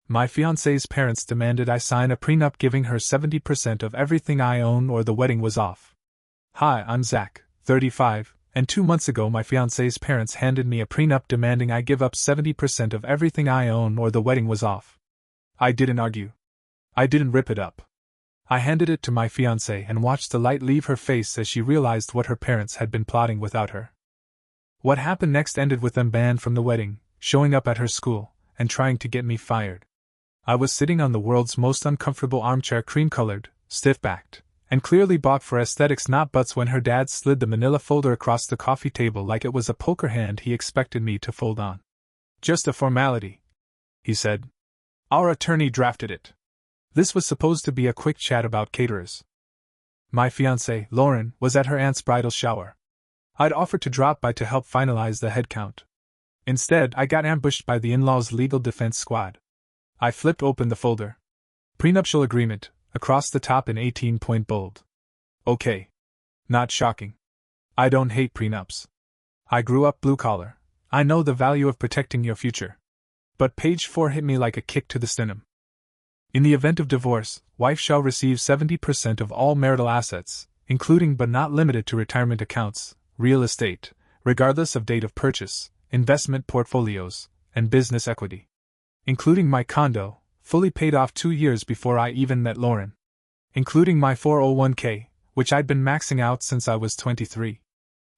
My fiancée's parents demanded I sign a prenup giving her 70% of everything I own or the wedding was off. Hi, I'm Zach, 35, and 2 months ago my fiancée's parents handed me a prenup demanding I give up 70% of everything I own or the wedding was off. I didn't argue. I didn't rip it up. I handed it to my fiancée and watched the light leave her face as she realized what her parents had been plotting without her. What happened next ended with them banned from the wedding, showing up at her school, and trying to get me fired. I was sitting on the world's most uncomfortable armchair, cream-colored, stiff-backed, and clearly bought for aesthetics not butts when her dad slid the manila folder across the coffee table like it was a poker hand he expected me to fold on. Just a formality, he said. Our attorney drafted it. This was supposed to be a quick chat about caterers. My fiancée, Lauren, was at her aunt's bridal shower. I'd offered to drop by to help finalize the head count. Instead, I got ambushed by the in-laws' legal defense squad. I flipped open the folder. Prenuptial agreement, across the top in 18-point bold. Okay. Not shocking. I don't hate prenups. I grew up blue-collar. I know the value of protecting your future. But page 4 hit me like a kick to the sternum. In the event of divorce, wife shall receive 70% of all marital assets, including but not limited to retirement accounts, real estate, regardless of date of purchase, investment portfolios, and business equity. Including my condo, fully paid off 2 years before I even met Lauren. Including my 401k, which I'd been maxing out since I was 23.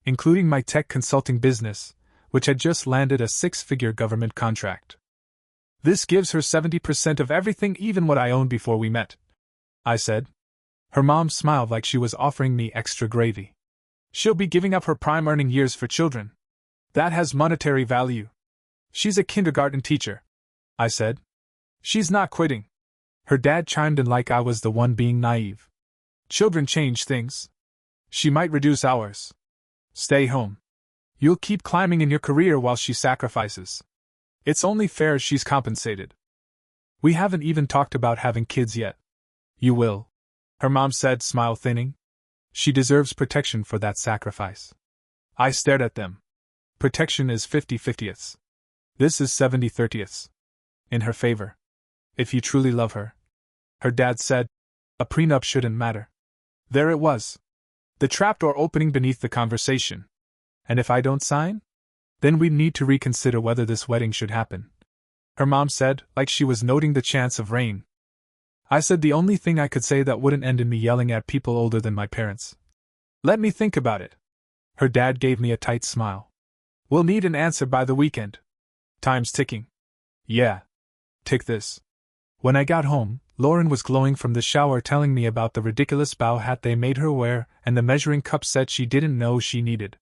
Including my tech consulting business, which had just landed a 6-figure government contract. This gives her 70% of everything, even what I owned before we met, I said. Her mom smiled like she was offering me extra gravy. She'll be giving up her prime earning years for children. That has monetary value. She's a kindergarten teacher, I said. She's not quitting. Her dad chimed in like I was the one being naive. Children change things. She might reduce hours. Stay home. You'll keep climbing in your career while she sacrifices. It's only fair she's compensated. We haven't even talked about having kids yet. You will, her mom said, smile thinning. She deserves protection for that sacrifice. I stared at them. Protection is 50/50ths. This is 70/30ths. In her favor. If you truly love her. Her dad said, a prenup shouldn't matter. There it was. The trapdoor opening beneath the conversation. And if I don't sign? Then we'd need to reconsider whether this wedding should happen. Her mom said, like she was noting the chance of rain. I said the only thing I could say that wouldn't end in me yelling at people older than my parents. Let me think about it. Her dad gave me a tight smile. We'll need an answer by the weekend. Time's ticking. Yeah. Take this. When I got home, Lauren was glowing from the shower telling me about the ridiculous bow hat they made her wear and the measuring cup set she didn't know she needed.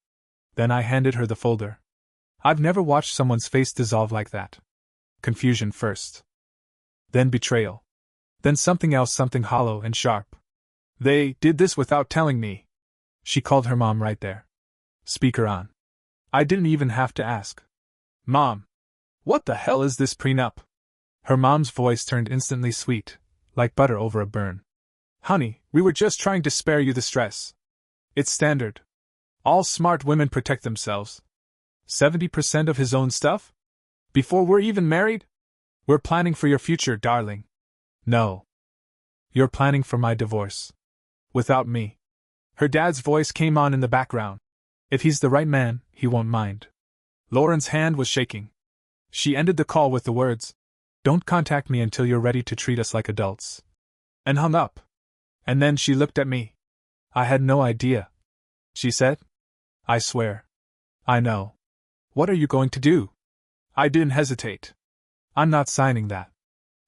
Then I handed her the folder. I've never watched someone's face dissolve like that. Confusion first. Then betrayal. Then something else, something hollow and sharp. They did this without telling me. She called her mom right there. Speaker on. I didn't even have to ask. Mom. What the hell is this prenup? Her mom's voice turned instantly sweet, like butter over a burn. Honey, we were just trying to spare you the stress. It's standard. All smart women protect themselves. 70% of his own stuff? Before we're even married? We're planning for your future, darling. No. You're planning for my divorce. Without me. Her dad's voice came on in the background. If he's the right man, he won't mind. Lauren's hand was shaking. She ended the call with the words, "Don't contact me until you're ready to treat us like adults." And hung up. And then she looked at me. I had no idea. She said, I swear. I know. What are you going to do? I didn't hesitate. I'm not signing that.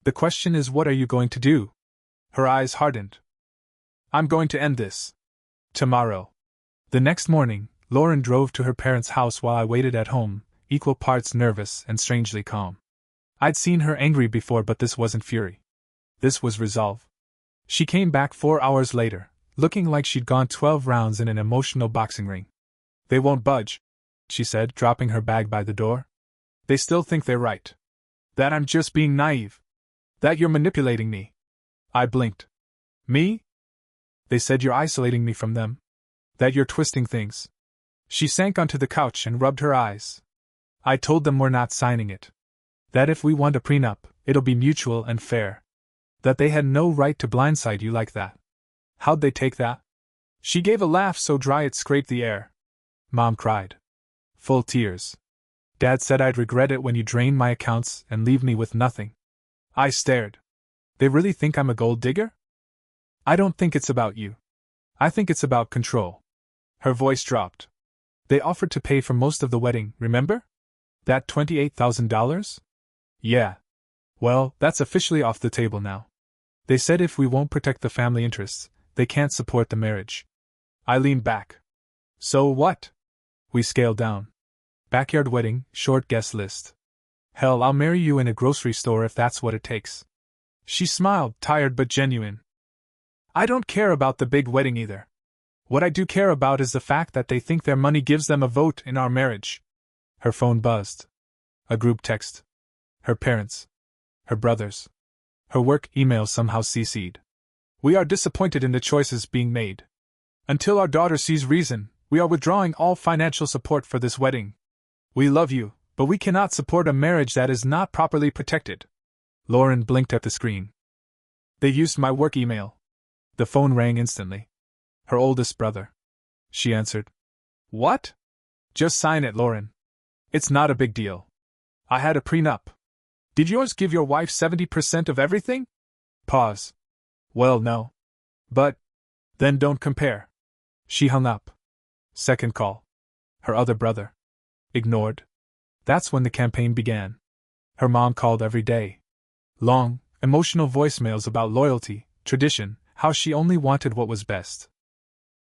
The question is, what are you going to do? Her eyes hardened. I'm going to end this. Tomorrow. The next morning, Lauren drove to her parents' house while I waited at home, equal parts nervous and strangely calm. I'd seen her angry before, but this wasn't fury. This was resolve. She came back 4 hours later, looking like she'd gone 12 rounds in an emotional boxing ring. They won't budge, she said, dropping her bag by the door. They still think they're right. That I'm just being naive. That you're manipulating me. I blinked. Me? They said you're isolating me from them. That you're twisting things. She sank onto the couch and rubbed her eyes. I told them we're not signing it. That if we want a prenup, it'll be mutual and fair. That they had no right to blindside you like that. How'd they take that? She gave a laugh so dry it scraped the air. Mom cried. Full tears. Dad said I'd regret it when you drain my accounts and leave me with nothing. I stared. They really think I'm a gold digger? I don't think it's about you. I think it's about control. Her voice dropped. They offered to pay for most of the wedding, remember? That $28,000? Yeah. Well, that's officially off the table now. They said if we won't protect the family interests, they can't support the marriage. I leaned back. So what? We scaled down. Backyard wedding, short guest list. Hell, I'll marry you in a grocery store if that's what it takes. She smiled, tired but genuine. I don't care about the big wedding either. What I do care about is the fact that they think their money gives them a vote in our marriage. Her phone buzzed. A group text. Her parents. Her brothers. Her work email somehow CC'd. We are disappointed in the choices being made. Until our daughter sees reason, we are withdrawing all financial support for this wedding. We love you, but we cannot support a marriage that is not properly protected. Lauren blinked at the screen. They used my work email. The phone rang instantly. Her oldest brother. She answered. What? Just sign it, Lauren. It's not a big deal. I had a prenup. Did yours give your wife 70% of everything? Pause. Well, no. But, then don't compare. She hung up. Second call. Her other brother. Ignored. That's when the campaign began. Her mom called every day. Long, emotional voicemails about loyalty, tradition, how she only wanted what was best.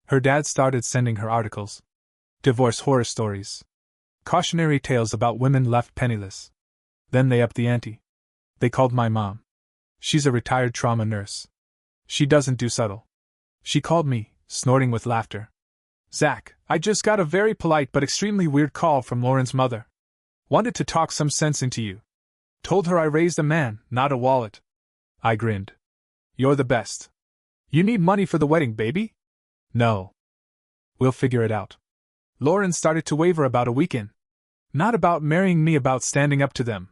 Her dad started sending her articles. Divorce horror stories. Cautionary tales about women left penniless. Then they upped the ante. They called my mom. She's a retired trauma nurse. She doesn't do subtle. She called me, snorting with laughter. Zach, I just got a very polite but extremely weird call from Lauren's mother. Wanted to talk some sense into you. Told her I raised a man, not a wallet. I grinned. You're the best. You need money for the wedding, baby? No. We'll figure it out. Lauren started to waver about a week in. Not about marrying me, about standing up to them.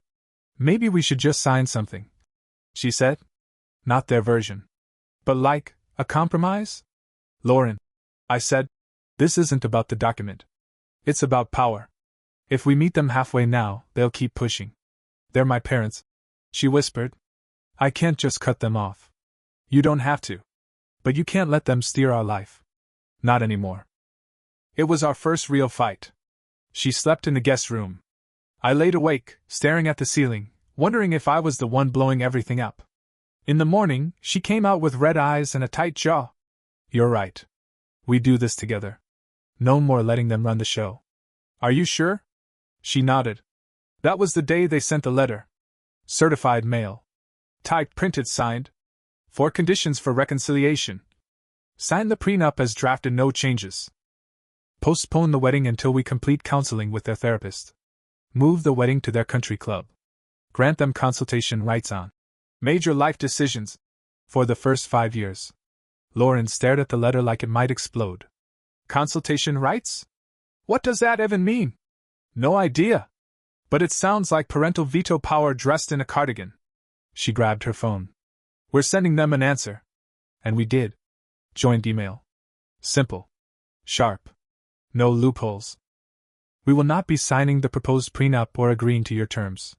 Maybe we should just sign something, she said. Not their version. But like, a compromise? Lauren, I said, this isn't about the document. It's about power. If we meet them halfway now, they'll keep pushing. They're my parents, she whispered. I can't just cut them off. You don't have to. But you can't let them steer our life. Not anymore. It was our first real fight. She slept in the guest room. I laid awake, staring at the ceiling, wondering if I was the one blowing everything up. In the morning, she came out with red eyes and a tight jaw. You're right. We do this together. No more letting them run the show. Are you sure? She nodded. That was the day they sent the letter. Certified mail. Typed, printed, signed. 4 conditions for reconciliation. Sign the prenup as drafted, no changes. Postpone the wedding until we complete counseling with their therapist. Move the wedding to their country club. Grant them consultation rights on major life decisions. For the first 5 years. Lauren stared at the letter like it might explode. Consultation rights? What does that even mean? No idea. But it sounds like parental veto power dressed in a cardigan. She grabbed her phone. We're sending them an answer. And we did. Joint email. Simple. Sharp. No loopholes. We will not be signing the proposed prenup or agreeing to your terms.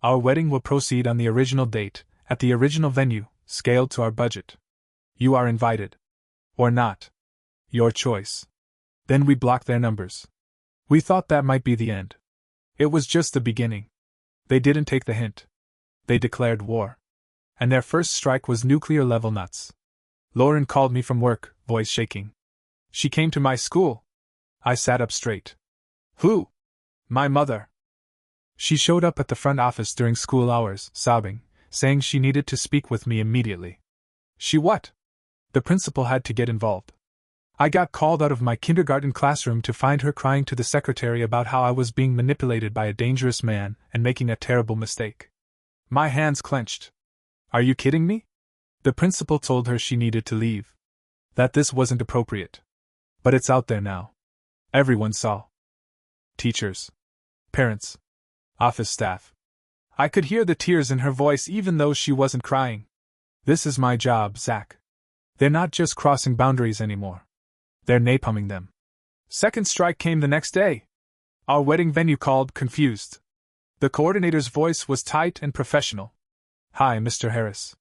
Our wedding will proceed on the original date, at the original venue, scaled to our budget. You are invited. Or not. Your choice. Then we blocked their numbers. We thought that might be the end. It was just the beginning. They didn't take the hint. They declared war. And their first strike was nuclear-level nuts. Lauren called me from work, voice shaking. She came to my school. I sat up straight. Who? My mother. She showed up at the front office during school hours, sobbing, saying she needed to speak with me immediately. She what? The principal had to get involved. I got called out of my kindergarten classroom to find her crying to the secretary about how I was being manipulated by a dangerous man and making a terrible mistake. My hands clenched. Are you kidding me? The principal told her she needed to leave. That this wasn't appropriate. But it's out there now. Everyone saw. Teachers. Parents. Office staff. I could hear the tears in her voice even though she wasn't crying. This is my job, Zach. They're not just crossing boundaries anymore. They're napalming them. Second strike came the next day. Our wedding venue called, confused. The coordinator's voice was tight and professional. Hi, Mr. Harris.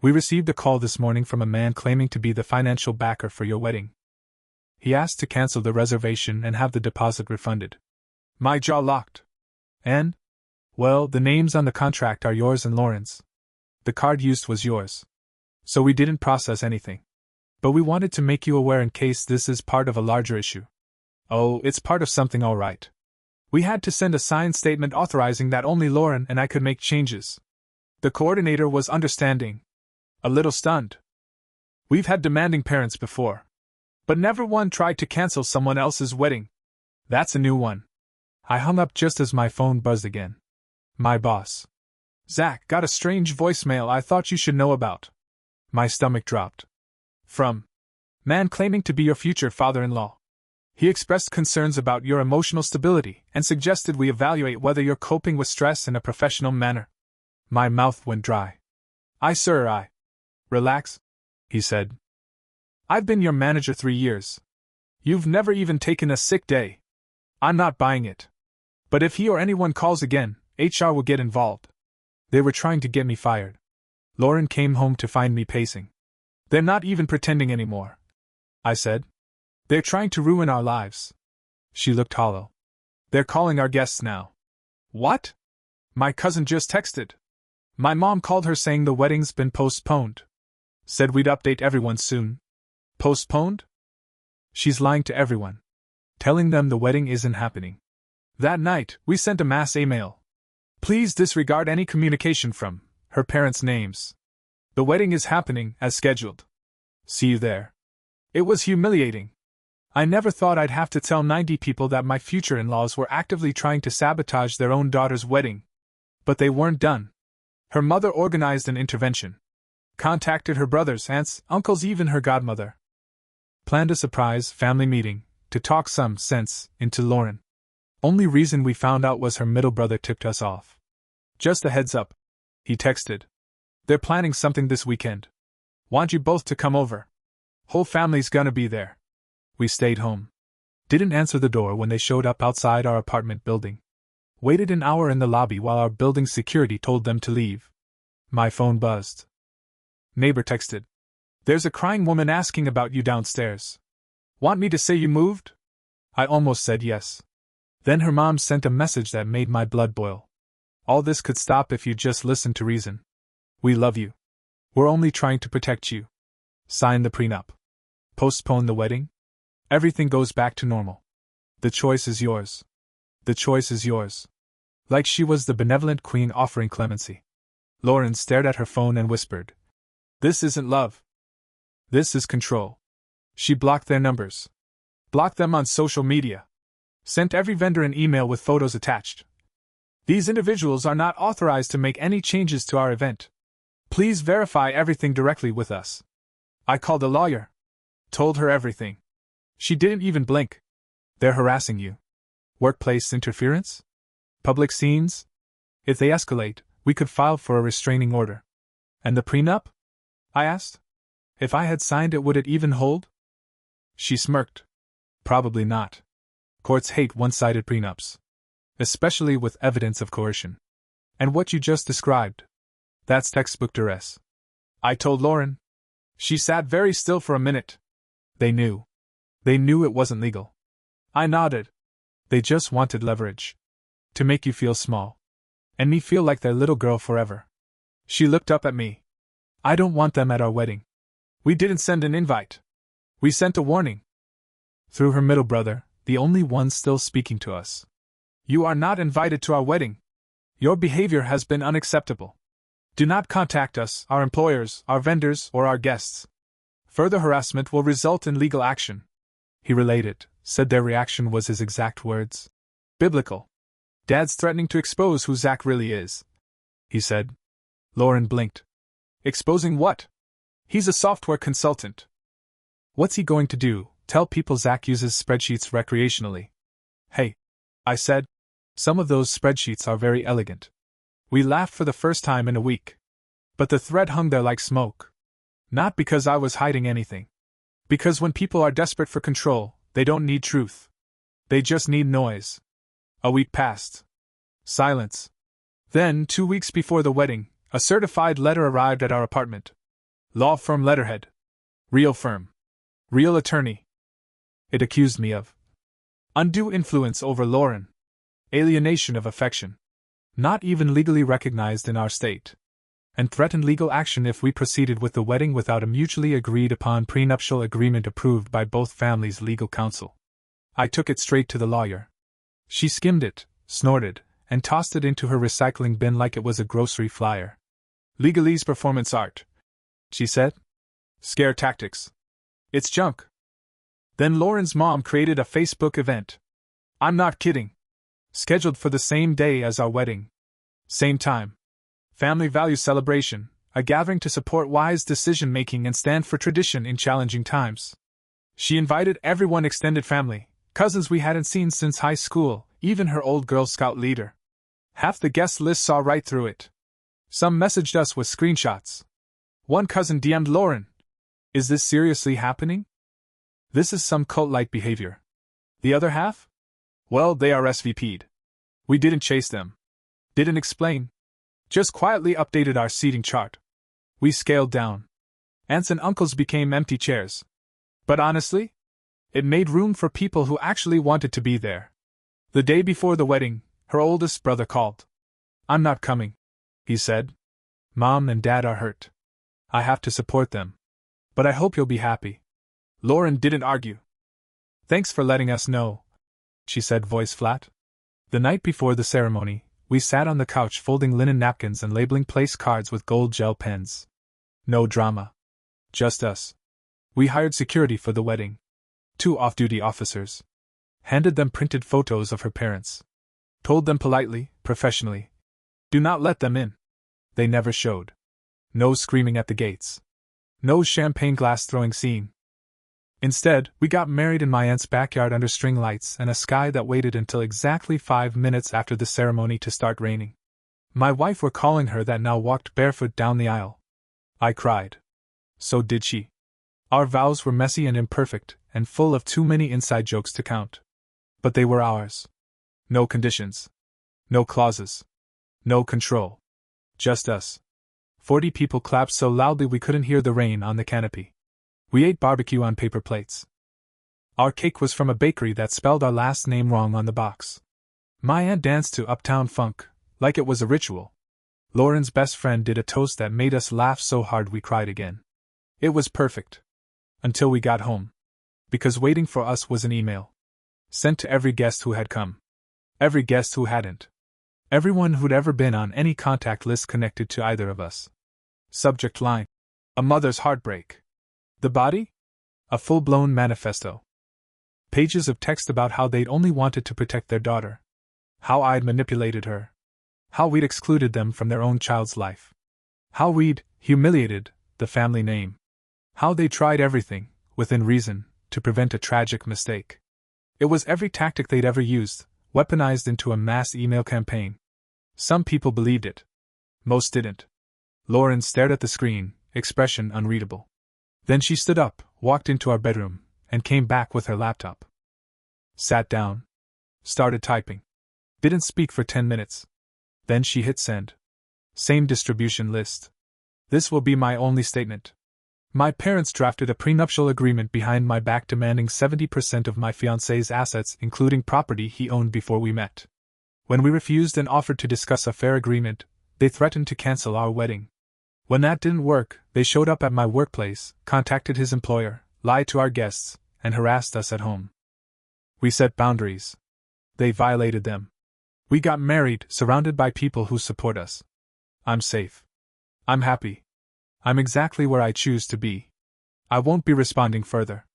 We received a call this morning from a man claiming to be the financial backer for your wedding. He asked to cancel the reservation and have the deposit refunded. My jaw locked. And? Well, the names on the contract are yours and Lauren's. The card used was yours. So we didn't process anything. But we wanted to make you aware in case this is part of a larger issue. Oh, it's part of something all right. We had to send a signed statement authorizing that only Lauren and I could make changes. The coordinator was understanding. A little stunned. We've had demanding parents before. But never one tried to cancel someone else's wedding. That's a new one. I hung up just as my phone buzzed again. My boss. Zach, got a strange voicemail I thought you should know about. My stomach dropped. From man claiming to be your future father-in-law. He expressed concerns about your emotional stability and suggested we evaluate whether you're coping with stress in a professional manner. My mouth went dry. Sir. Relax, he said. I've been your manager 3 years. You've never even taken a sick day. I'm not buying it. But if he or anyone calls again, HR will get involved. They were trying to get me fired. Lauren came home to find me pacing. They're not even pretending anymore, I said. They're trying to ruin our lives. She looked hollow. They're calling our guests now. What? My cousin just texted. My mom called her saying the wedding's been postponed. Said we'd update everyone soon. Postponed? She's lying to everyone. Telling them the wedding isn't happening. That night, we sent a mass email. Please disregard any communication from her parents' names. The wedding is happening as scheduled. See you there. It was humiliating. I never thought I'd have to tell 90 people that my future in-laws were actively trying to sabotage their own daughter's wedding. But they weren't done. Her mother organized an intervention. Contacted her brothers, aunts, uncles, even her godmother. Planned a surprise family meeting to talk some sense into Lauren. Only reason we found out was her middle brother tipped us off. Just a heads up, he texted. They're planning something this weekend. Want you both to come over. Whole family's gonna be there. We stayed home. Didn't answer the door when they showed up outside our apartment building. Waited an hour in the lobby while our building security told them to leave. My phone buzzed. Neighbor texted. There's a crying woman asking about you downstairs. Want me to say you moved? I almost said yes. Then her mom sent a message that made my blood boil. All this could stop if you just listened to reason. We love you. We're only trying to protect you. Sign the prenup. Postpone the wedding? Everything goes back to normal. The choice is yours. The choice is yours. Like she was the benevolent queen offering clemency. Lauren stared at her phone and whispered. This isn't love. This is control. She blocked their numbers. Blocked them on social media. Sent every vendor an email with photos attached. These individuals are not authorized to make any changes to our event. Please verify everything directly with us. I called a lawyer. Told her everything. She didn't even blink. They're harassing you. Workplace interference? Public scenes? If they escalate, we could file for a restraining order. And the prenup? I asked. If I had signed it, would it even hold? She smirked. Probably not. Courts hate one-sided prenups. Especially with evidence of coercion. And what you just described. That's textbook duress. I told Lauren. She sat very still for a minute. They knew. They knew it wasn't legal. I nodded. They just wanted leverage. To make you feel small. And me feel like their little girl forever. She looked up at me. I don't want them at our wedding. We didn't send an invite. We sent a warning. Through her middle brother, the only one still speaking to us. You are not invited to our wedding. Your behavior has been unacceptable. Do not contact us, our employers, our vendors, or our guests. Further harassment will result in legal action. He relayed it, said their reaction was his exact words. Biblical. Dad's threatening to expose who Zach really is. He said. Lauren blinked. Exposing what? He's a software consultant. What's he going to do? Tell people Zach uses spreadsheets recreationally? Hey, I said. Some of those spreadsheets are very elegant. We laughed for the first time in a week. But the threat hung there like smoke. Not because I was hiding anything. Because when people are desperate for control, they don't need truth. They just need noise. A week passed. Silence. Then, 2 weeks before the wedding, a certified letter arrived at our apartment. Law firm letterhead. Real firm. Real attorney. It accused me of undue influence over Lauren. Alienation of affection. Not even legally recognized in our state. And threatened legal action if we proceeded with the wedding without a mutually agreed upon prenuptial agreement approved by both families' legal counsel. I took it straight to the lawyer. She skimmed it, snorted, and tossed it into her recycling bin like it was a grocery flyer. Legalese performance art, she said. Scare tactics. It's junk. Then Lauren's mom created a Facebook event. I'm not kidding. Scheduled for the same day as our wedding. Same time. Family value celebration, a gathering to support wise decision-making and stand for tradition in challenging times. She invited everyone, extended family, cousins we hadn't seen since high school, even her old Girl Scout leader. Half the guest list saw right through it. Some messaged us with screenshots. One cousin DM'd Lauren. Is this seriously happening? This is some cult-like behavior. The other half? Well, they are SVP'd. We didn't chase them. Didn't explain. Just quietly updated our seating chart. We scaled down. Aunts and uncles became empty chairs. But honestly, it made room for people who actually wanted to be there. The day before the wedding, her oldest brother called. I'm not coming, he said. Mom and Dad are hurt. I have to support them. But I hope you'll be happy. Lauren didn't argue. Thanks for letting us know, she said, voice flat. The night before the ceremony, we sat on the couch folding linen napkins and labeling place cards with gold gel pens. No drama. Just us. We hired security for the wedding. 2 off-duty officers. Handed them printed photos of her parents. Told them politely, professionally. Do not let them in. They never showed. No screaming at the gates. No champagne glass throwing scene. Instead, we got married in my aunt's backyard under string lights and a sky that waited until exactly 5 minutes after the ceremony to start raining. My wife, recalling her that now, walked barefoot down the aisle. I cried. So did she. Our vows were messy and imperfect, and full of too many inside jokes to count. But they were ours. No conditions. No clauses. No control. Just us. 40 people clapped so loudly we couldn't hear the rain on the canopy. We ate barbecue on paper plates. Our cake was from a bakery that spelled our last name wrong on the box. My aunt danced to Uptown Funk, like it was a ritual. Lauren's best friend did a toast that made us laugh so hard we cried again. It was perfect. Until we got home. Because waiting for us was an email. Sent to every guest who had come. Every guest who hadn't. Everyone who'd ever been on any contact list connected to either of us. Subject line: a mother's heartbreak. The body? A full-blown manifesto. Pages of text about how they'd only wanted to protect their daughter. How I'd manipulated her. How we'd excluded them from their own child's life. How we'd humiliated the family name. How they tried everything, within reason, to prevent a tragic mistake. It was every tactic they'd ever used, weaponized into a mass email campaign. Some people believed it. Most didn't. Lauren stared at the screen, expression unreadable. Then she stood up, walked into our bedroom, and came back with her laptop. Sat down. Started typing. Didn't speak for 10 minutes. Then she hit send. Same distribution list. This will be my only statement. My parents drafted a prenuptial agreement behind my back demanding 70% of my fiancé's assets, including property he owned before we met. When we refused and offered to discuss a fair agreement, they threatened to cancel our wedding. When that didn't work, they showed up at my workplace, contacted his employer, lied to our guests, and harassed us at home. We set boundaries. They violated them. We got married, surrounded by people who support us. I'm safe. I'm happy. I'm exactly where I choose to be. I won't be responding further.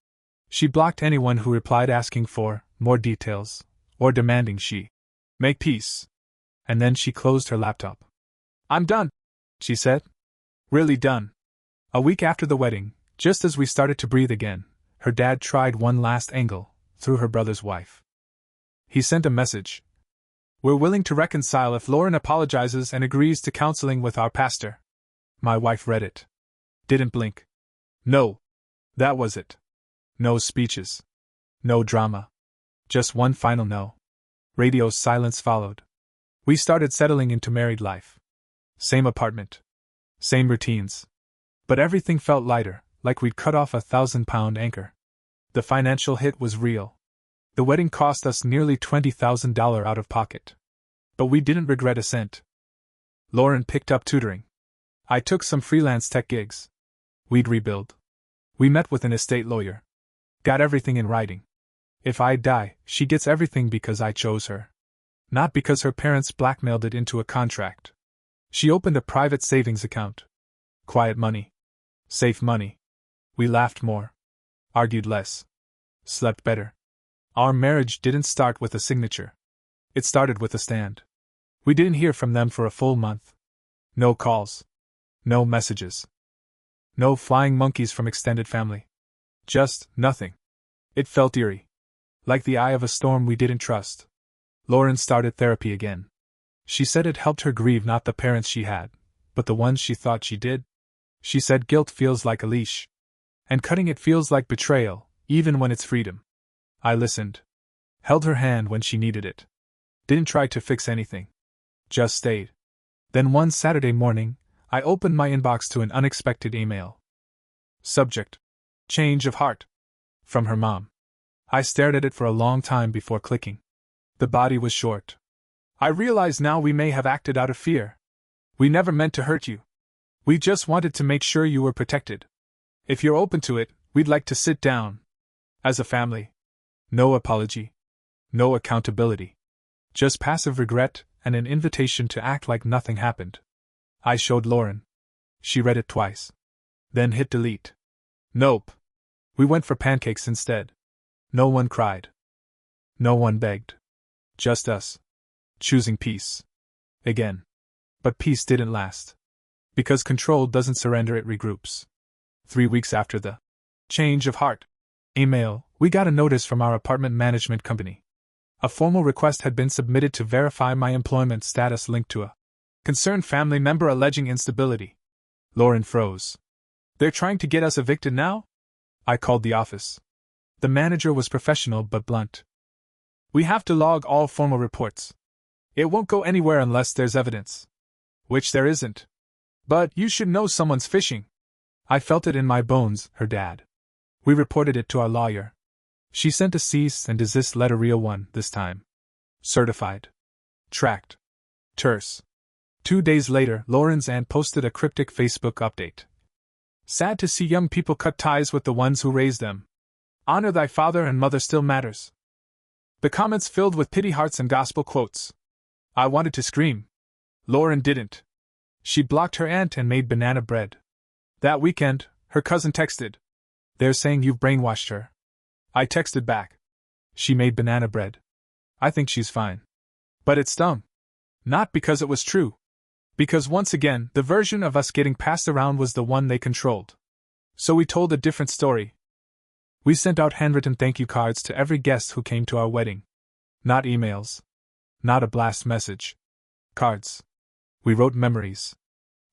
She blocked anyone who replied asking for more details, or demanding she make peace. And then she closed her laptop. I'm done, she said. Really done. A week after the wedding, just as we started to breathe again, her dad tried one last angle, through her brother's wife. He sent a message. We're willing to reconcile if Lauren apologizes and agrees to counseling with our pastor. My wife read it. Didn't blink. No. That was it. No speeches. No drama. Just one final no. Radio silence followed. We started settling into married life. Same apartment. Same routines. But everything felt lighter, like we'd cut off a 1,000-pound anchor. The financial hit was real. The wedding cost us nearly $20,000 out of pocket. But we didn't regret a cent. Lauren picked up tutoring. I took some freelance tech gigs. We'd rebuild. We met with an estate lawyer. Got everything in writing. If I die, she gets everything because I chose her. Not because her parents blackmailed it into a contract. She opened a private savings account. Quiet money. Safe money. We laughed more. Argued less. Slept better. Our marriage didn't start with a signature. It started with a stand. We didn't hear from them for a full month. No calls. No messages. No flying monkeys from extended family. Just nothing. It felt eerie. Like the eye of a storm we didn't trust. Lauren started therapy again. She said it helped her grieve not the parents she had, but the ones she thought she did. She said guilt feels like a leash. And cutting it feels like betrayal, even when it's freedom. I listened. Held her hand when she needed it. Didn't try to fix anything. Just stayed. Then one Saturday morning, I opened my inbox to an unexpected email. Subject: Change of heart. From her mom. I stared at it for a long time before clicking. The body was short. I realize now we may have acted out of fear. We never meant to hurt you. We just wanted to make sure you were protected. If you're open to it, we'd like to sit down. As a family. No apology. No accountability. Just passive regret and an invitation to act like nothing happened. I showed Lauren. She read it twice. Then hit delete. Nope. We went for pancakes instead. No one cried. No one begged. Just us. Choosing peace. Again. But peace didn't last. Because control doesn't surrender, it regroups. 3 weeks after the change of heart email, we got a notice from our apartment management company. A formal request had been submitted to verify my employment status linked to a concerned family member alleging instability. Lauren froze. They're trying to get us evicted now? I called the office. The manager was professional but blunt. We have to log all formal reports. It won't go anywhere unless there's evidence. Which there isn't. But you should know someone's fishing. I felt it in my bones, her dad. We reported it to our lawyer. She sent a cease and desist letter, real one this time. Certified. Tracked. Terse. 2 days later, Lauren's aunt posted a cryptic Facebook update. Sad to see young people cut ties with the ones who raised them. Honor thy father and mother still matters. The comments filled with pity hearts and gospel quotes. I wanted to scream. Lauren didn't. She blocked her aunt and made banana bread. That weekend, her cousin texted. They're saying you've brainwashed her. I texted back. She made banana bread. I think she's fine. But it stung. Not because it was true. Because once again, the version of us getting passed around was the one they controlled. So we told a different story. We sent out handwritten thank you cards to every guest who came to our wedding. Not emails. Not a blast message. Cards. We wrote memories.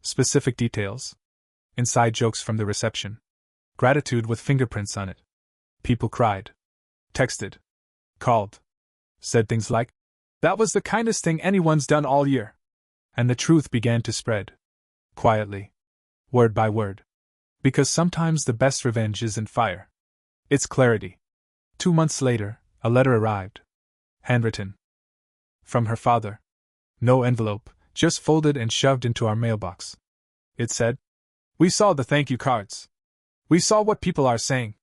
Specific details. Inside jokes from the reception. Gratitude with fingerprints on it. People cried. Texted. Called. Said things like, "That was the kindest thing anyone's done all year." And the truth began to spread. Quietly. Word by word. Because sometimes the best revenge isn't fire. It's clarity. 2 months later, a letter arrived. Handwritten. From her father. No envelope, just folded and shoved into our mailbox. It said, "We saw the thank you cards. We saw what people are saying.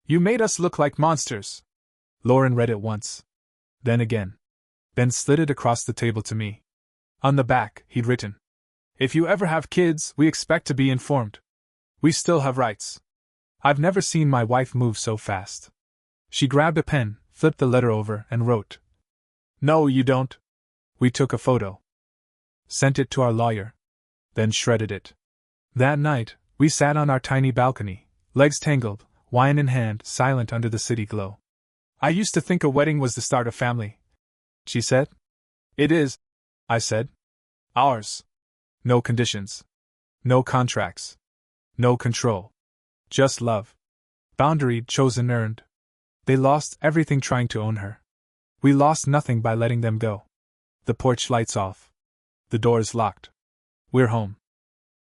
You made us look like monsters." Lauren read it once. Then again. Then slid it across the table to me. On the back, he'd written, "If you ever have kids, we expect to be informed. We still have rights." I've never seen my wife move so fast. She grabbed a pen, flipped the letter over, and wrote, "No, you don't." We took a photo. Sent it to our lawyer. Then shredded it. That night, we sat on our tiny balcony, legs tangled, wine in hand, silent under the city glow. "I used to think a wedding was the start of family," she said. It is, I said. Ours. No conditions. No contracts. No control. Just love. Boundaried, chosen, earned. They lost everything trying to own her. We lost nothing by letting them go. The porch lights off. The doors locked. We're home.